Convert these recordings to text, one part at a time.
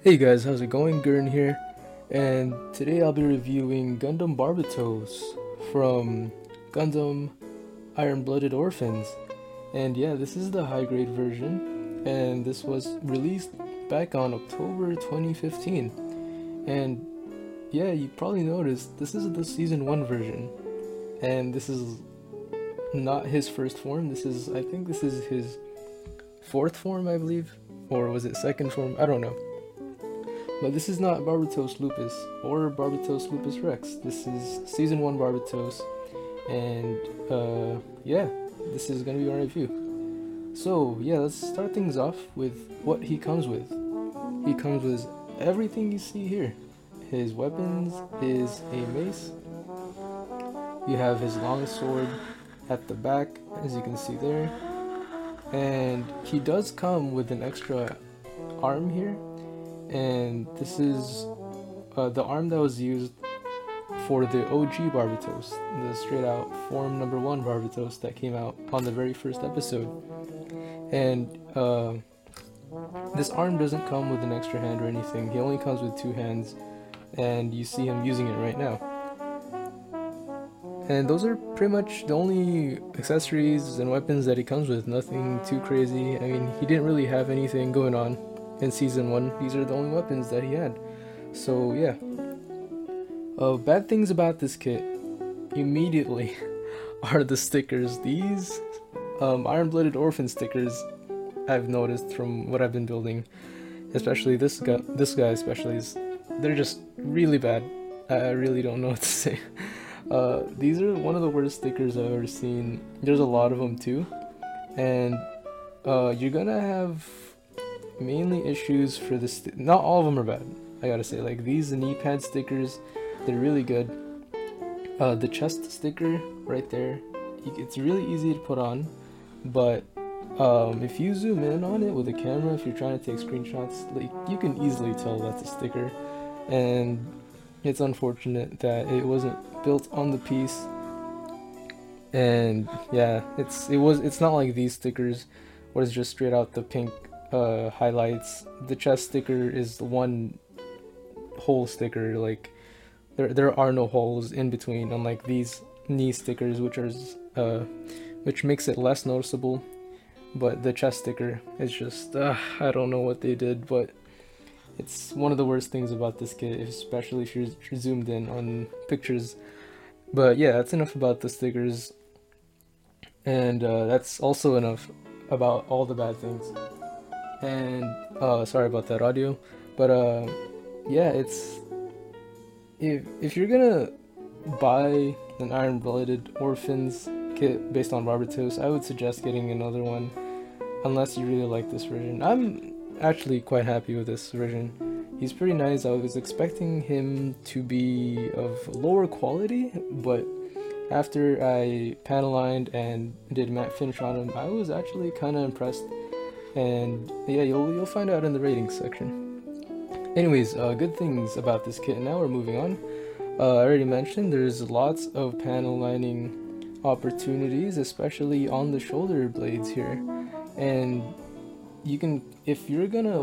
Hey guys, how's it going? Geuren here, and today I'll be reviewing Gundam Barbatos from Gundam Iron-Blooded Orphans. And yeah, this is the high grade version, and this was released back on October 2015. And yeah, you probably noticed this is the season 1 version, and this is not his first form. I think this is his fourth form, I believe, or was it second form? I don't know. But this is not Barbatos Lupus or Barbatos Lupus Rex. This is Season 1 Barbatos, and yeah, this is gonna be our review. So yeah, let's start things off with what he comes with. He comes with everything you see here. His weapons is a mace. You have his long sword at the back, as you can see there. And he does come with an extra arm here. And this is the arm that was used for the OG Barbatos, the straight out form number 1 Barbatos that came out on the very first episode. And this arm doesn't come with an extra hand or anything, he only comes with 2 hands, and you see him using it right now. And those are pretty much the only accessories and weapons that he comes with, nothing too crazy. I mean, he didn't really have anything going on in season 1, these are the only weapons that he had. So yeah. Bad things about this kit immediately are the stickers. These Iron-Blooded Orphan stickers I've noticed from what I've been building, especially this guy especially, they're just really bad. I really don't know what to say. These are one of the worst stickers I've ever seen. There's a lot of them too, and you're gonna have mainly issues for this. Not all of them are bad, I gotta say. Like these knee pad stickers, they're really good. The chest sticker right there, it's really easy to put on, but if you zoom in on it with a camera, if you're trying to take screenshots, like you can easily tell that's a sticker. And it's unfortunate that it wasn't built on the piece. And yeah, it's not like these stickers where it's just straight out the pink highlights. The chest sticker is the one hole sticker, like there are no holes in between, unlike these knee stickers, which makes it less noticeable. But the chest sticker is just I don't know what they did, but it's one of the worst things about this kit, especially if you're zoomed in on pictures. But yeah, that's enough about the stickers, and that's also enough about all the bad things. And sorry about that audio, but yeah, if you're gonna buy an Iron-Blooded Orphans kit based on Barbatos, I would suggest getting another one, unless you really like this version. I'm actually quite happy with this version. He's pretty nice. I was expecting him to be of lower quality, but after I panel lined and did matte finish on him, I was actually kind of impressed. And yeah, you'll find out in the ratings section. Anyways, good things about this kit. Now we're moving on. I already mentioned there's lots of panel lining opportunities, especially on the shoulder blades here. And you can, if you're gonna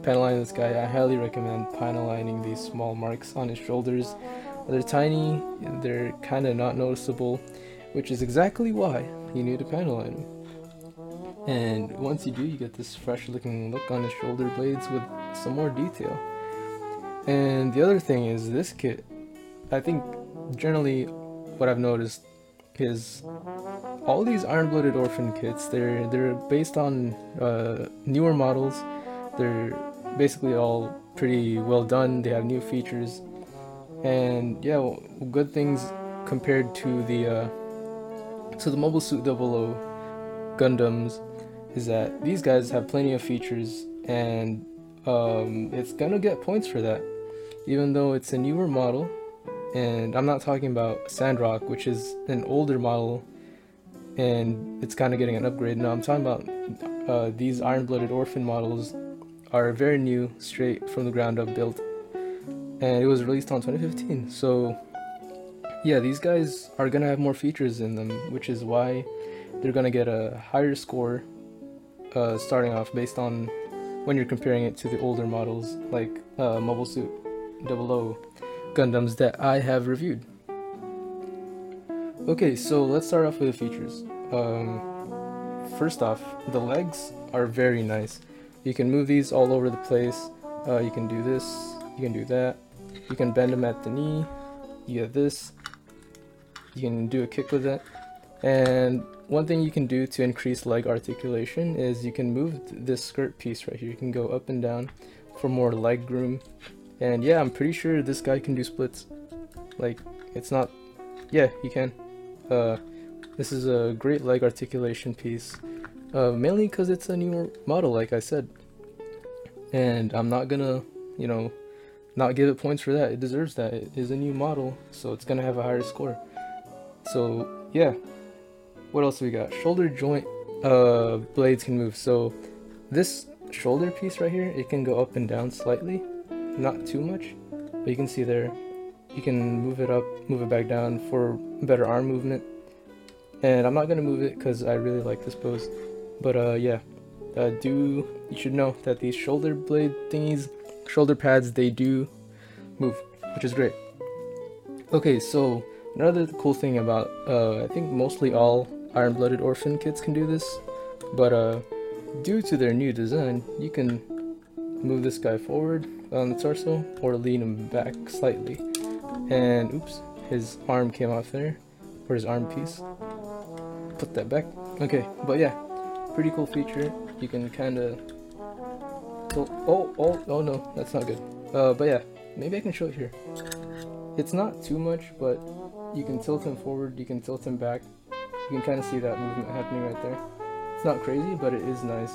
panel line this guy, I highly recommend panel lining these small marks on his shoulders. They're tiny, they're kind of not noticeable, which is exactly why you need to panel line him. And once you do, you get this fresh looking look on his shoulder blades with some more detail. And the other thing is, this kit, I think generally what I've noticed is all these Iron-Blooded Orphan kits, they're based on newer models. They're basically all pretty well done. They have new features, and yeah, good things compared to the Mobile Suit 00 Gundams is that these guys have plenty of features, and it's gonna get points for that, even though it's a newer model. And I'm not talking about Sandrock, which is an older model and it's kind of getting an upgrade. No, I'm talking about these Iron-Blooded Orphan models are very new, straight from the ground up built, and it was released on 2015. So yeah, these guys are gonna have more features in them, which is why they're gonna get a higher score starting off based on when you're comparing it to the older models like Mobile Suit 00 Gundams that I have reviewed. Okay, so let's start off with the features. First off, the legs are very nice. You can move these all over the place. You can do this, you can do that. You can bend them at the knee. You get this. You can do a kick with it. And one thing you can do to increase leg articulation is you can move this skirt piece right here. You can go up and down for more leg room. And yeah, I'm pretty sure this guy can do splits. Like, it's not... Yeah, he can. This is a great leg articulation piece. Mainly because it's a newer model, like I said. And I'm not gonna, you know, not give it points for that. It deserves that. It is a new model, so it's gonna have a higher score. So, yeah. What else do we got? Shoulder joint blades can move. So this shoulder piece right here, it can go up and down slightly, not too much, but you can see there, you can move it up, move it back down for better arm movement. And I'm not gonna move it because I really like this pose, but yeah, you should know that these shoulder blade thingies, shoulder pads, they do move, which is great. Okay, so another cool thing about I think mostly all Iron-Blooded Orphan kits can do this, but due to their new design, you can move this guy forward on the torso or lean him back slightly. And oops, his arm came off there, or his arm piece. Put that back. Okay, but yeah, pretty cool feature. You can kind of... Oh no, that's not good. But yeah, maybe I can show it here. It's not too much, but you can tilt him forward, you can tilt him back. You can kind of see that movement happening right there. It's not crazy, but it is nice.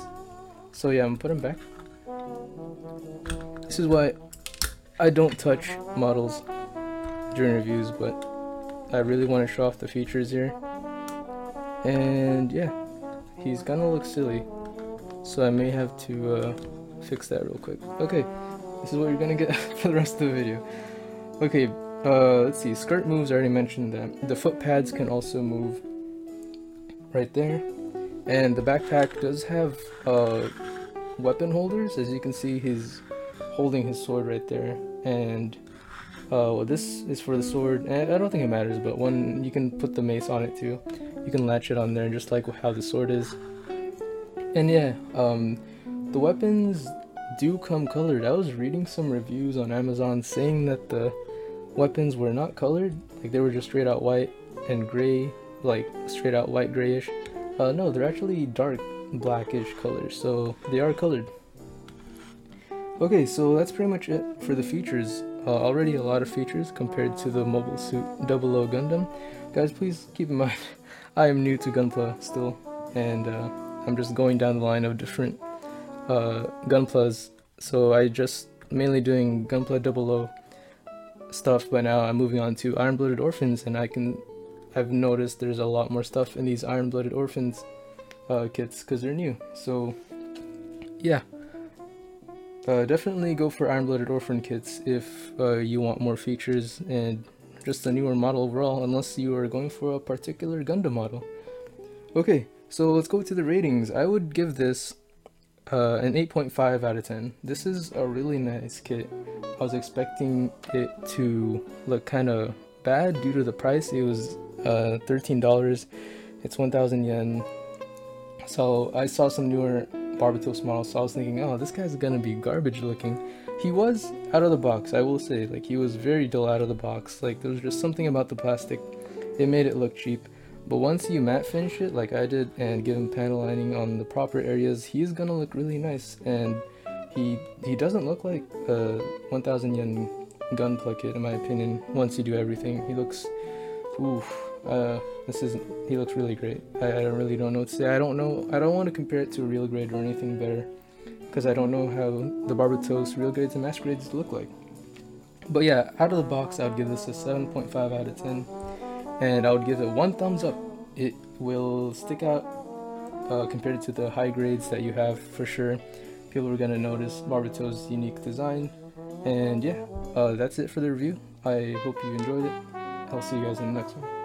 So yeah, I'm gonna put him back. This is why I don't touch models during reviews, but I really want to show off the features here. And yeah, he's gonna look silly, so I may have to fix that real quick. Okay, this is what you're gonna get for the rest of the video. Okay, let's see, skirt moves, I already mentioned that. The foot pads can also move right there, and the backpack does have weapon holders. As you can see, he's holding his sword right there, and well, this is for the sword, and I don't think it matters, but one, you can put the mace on it too. You can latch it on there just like how the sword is. And yeah, the weapons do come colored. I was reading some reviews on Amazon saying that the weapons were not colored, like they were just straight out white and gray, like straight out white grayish. No, they're actually dark blackish colors, so they are colored. Okay, so that's pretty much it for the features. Already a lot of features compared to the Mobile Suit 00 Gundam. Guys, please keep in mind, I am new to Gunpla still, and I'm just going down the line of different Gunplas. So I just mainly doing Gunpla 00 stuff, but now I'm moving on to Iron-Blooded Orphans, and I've noticed there's a lot more stuff in these Iron-Blooded Orphans kits because they're new. So yeah, definitely go for Iron-Blooded Orphan kits if you want more features and just a newer model overall, unless you are going for a particular Gundam model. Okay, so let's go to the ratings. I would give this an 8.5 out of 10. This is a really nice kit. I was expecting it to look kind of bad due to the price. It was $13. It's 1,000 yen. So I saw some newer Barbatos models, so I was thinking, oh, this guy's gonna be garbage looking. He was out of the box, I will say. Like, he was very dull out of the box. Like, there was just something about the plastic. It made it look cheap. But once you matte finish it, like I did, and give him panel lining on the proper areas, he's gonna look really nice. And he doesn't look like a 1,000 yen Gunpla kit, in my opinion. Once you do everything, he looks, oof. He looks really great. I really don't know what to say. I don't want to compare it to a real grade or anything better, because I don't know how the Barbatos real grades and master grades look like. But yeah, out of the box, I would give this a 7.5 out of 10, and I would give it 1 thumbs up. It will stick out compared to the high grades that you have for sure. People are gonna notice Barbatos' unique design. And yeah, that's it for the review. I hope you enjoyed it. I'll see you guys in the next one.